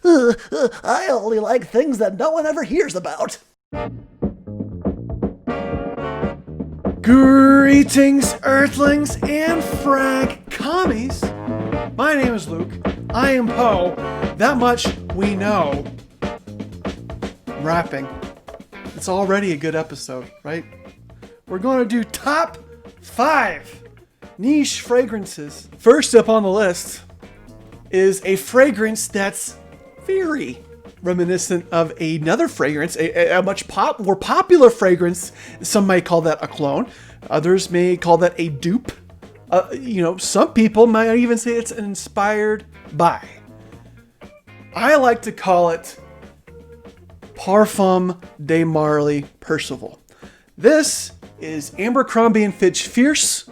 I only like things that no one ever hears about. Greetings, Earthlings and Fragcommies. My name is Luke. I am Beau. That much we know. Rapping. It's already a good episode, right? We're going to do top 5 niche fragrances. First up on the list is a fragrance that's very reminiscent of another fragrance, a much more popular fragrance. Some might call that a clone. Others may call that a dupe. Some people might even say it's inspired by. I like to call it Parfum de Marly Percival. This is Abercrombie & Fitch Fierce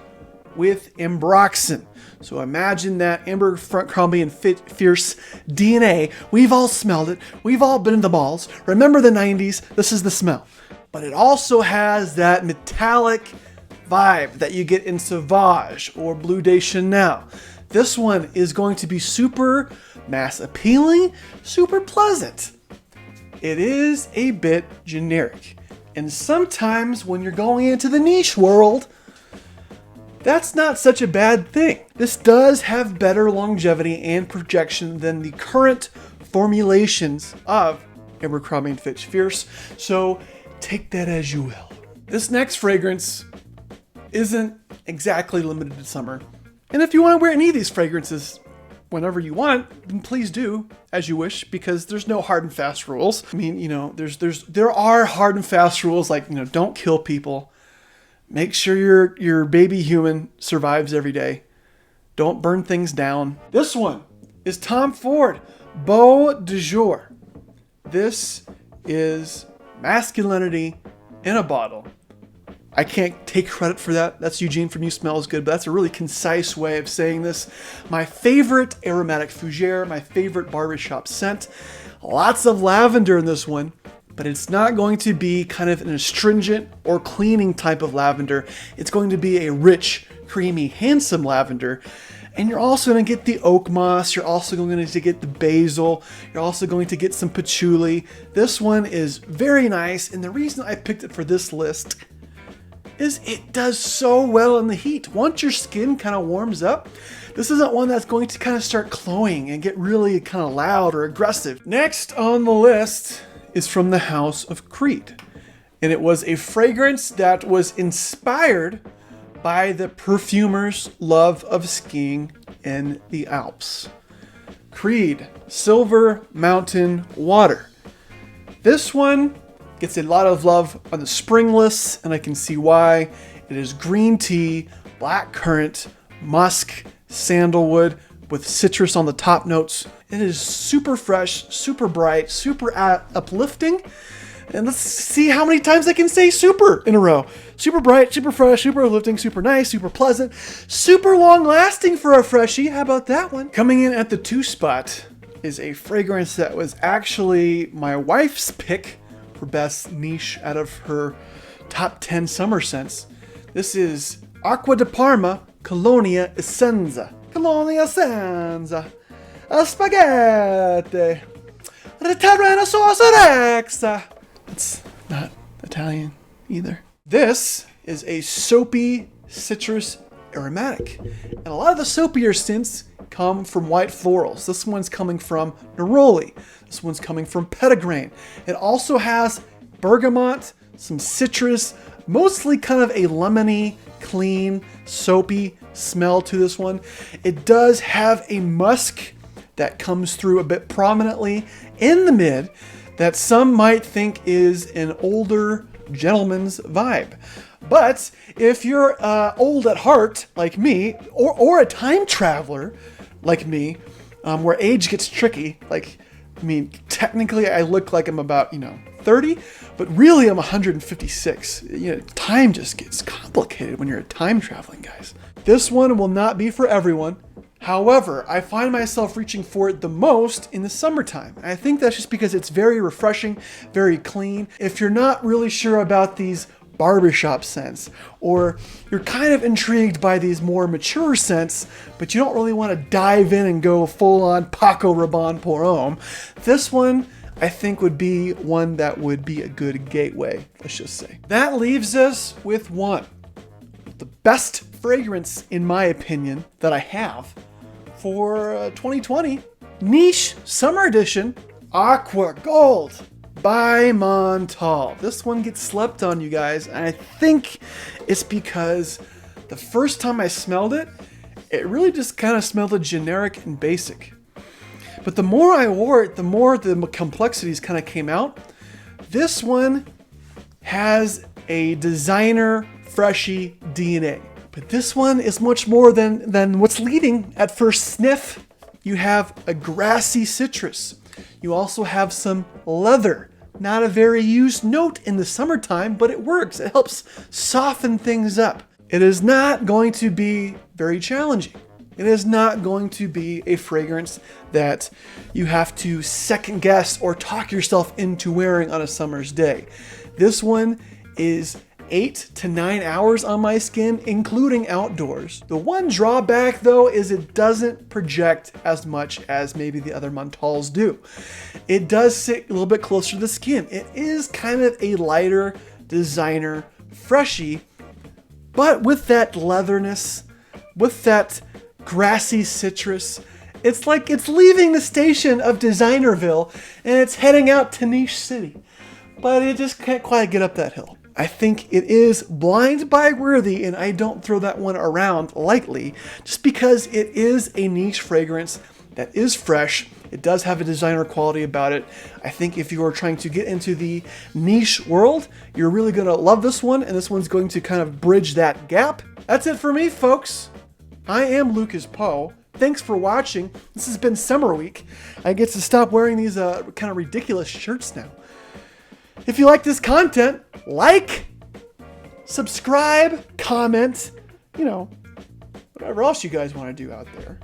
with Ambroxan. So imagine that Abercrombie & Fierce DNA. We've all smelled it. We've all been in the malls. Remember the 90s? This is the smell. But it also has that metallic vibe that you get in Sauvage or Bleu de Chanel. This one is going to be super mass appealing, super pleasant. It is a bit generic. And sometimes when you're going into the niche world, that's not such a bad thing. This does have better longevity and projection than the current formulations of Abercrombie & Fitch Fierce, so take that as you will. This next fragrance isn't exactly limited to summer, and if you want to wear any of these fragrances whenever you want, then please do as you wish, because there's no hard and fast rules. I mean, there are hard and fast rules like, don't kill people. Make sure your baby human survives every day. Don't burn things down. This one is Tom Ford Beau de Jour. This is masculinity in a bottle. I can't take credit for that. That's Eugene from You Smells Good, but that's a really concise way of saying this. My favorite aromatic fougere, my favorite barbershop scent. Lots of lavender in this one, but it's not going to be kind of an astringent or cleaning type of lavender. It's going to be a rich, creamy, handsome lavender. And you're also going to get the oak moss. You're also going to get the basil. You're also going to get some patchouli. This one is very nice. And the reason I picked it for this list is it does so well in the heat. Once your skin kind of warms up, this isn't one that's going to kind of start glowing and get really kind of loud or aggressive. Next on the list is from the House of Creed. And it was a fragrance that was inspired by the perfumer's love of skiing in the Alps. Creed Silver Mountain Water. This one gets a lot of love on the spring list, and I can see why. It is green tea, black currant, musk, sandalwood with citrus on the top notes. It is super fresh, super bright, super uplifting. And let's see how many times I can say super in a row. Super bright, super fresh, super uplifting, super nice, super pleasant, super long lasting for a freshie. How about that one? Coming in at the 2 spot is a fragrance that was actually my wife's pick for best niche out of her top 10 summer scents. This is Aqua de Parma, Colonia Essenza. Colonia Essenza. A spaghetti. Ritarrana sauce Rexa. It's not Italian either. This is a soapy citrus aromatic. And a lot of the soapier scents come from white florals. This one's coming from neroli. This one's coming from petitgrain. It also has bergamot, some citrus, mostly kind of a lemony, clean, soapy smell to this one. It does have a musk that comes through a bit prominently in the mid that some might think is an older gentleman's vibe. But if you're old at heart like me, or a time traveler like me, where age gets tricky, technically I look like I'm about, 30, but really I'm 156. Time just gets complicated when you're a time traveling, guys. This one will not be for everyone. However, I find myself reaching for it the most in the summertime. I think that's just because it's very refreshing, very clean. If you're not really sure about these barbershop scents, or you're kind of intrigued by these more mature scents, but you don't really want to dive in and go full on Paco Rabanne pour homme, this one I think would be one that would be a good gateway, let's just say. That leaves us with one. The best fragrance, in my opinion, that I have for 2020. Niche Summer Edition Aqua Gold by Montag. This one gets slept on, you guys, and I think it's because the first time I smelled it, it really just kind of smelled generic and basic. But the more I wore it, the more the complexities kind of came out. This one has a designer freshy DNA. But this one is much more than what's leading at first sniff. You have a grassy citrus. You also have some leather. Not a very used note in the summertime, but it works. It helps soften things up. It is not going to be very challenging. It is not going to be a fragrance that you have to second guess or talk yourself into wearing on a summer's day. This one is 8 to 9 hours on my skin, including outdoors. The one drawback though is it doesn't project as much as maybe the other Montags do. It does sit a little bit closer to the skin. It is kind of a lighter designer freshy, but with that leatherness, with that grassy citrus, it's like it's leaving the station of Designerville and it's heading out to Niche City, but it just can't quite get up that hill. I think it is blind buy worthy, and I don't throw that one around lightly just because it is a niche fragrance that is fresh. It does have a designer quality about it. I think if you are trying to get into the niche world, you're really going to love this one, and this one's going to kind of bridge that gap. That's it for me, folks. I am Lucas Poe. Thanks for watching. This has been Summer Week. I get to stop wearing these kind of ridiculous shirts now. If you like this content, like, subscribe, comment, whatever else you guys want to do out there.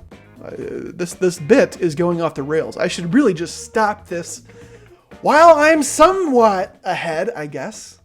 This bit is going off the rails. I should really just stop this while I'm somewhat ahead, I guess.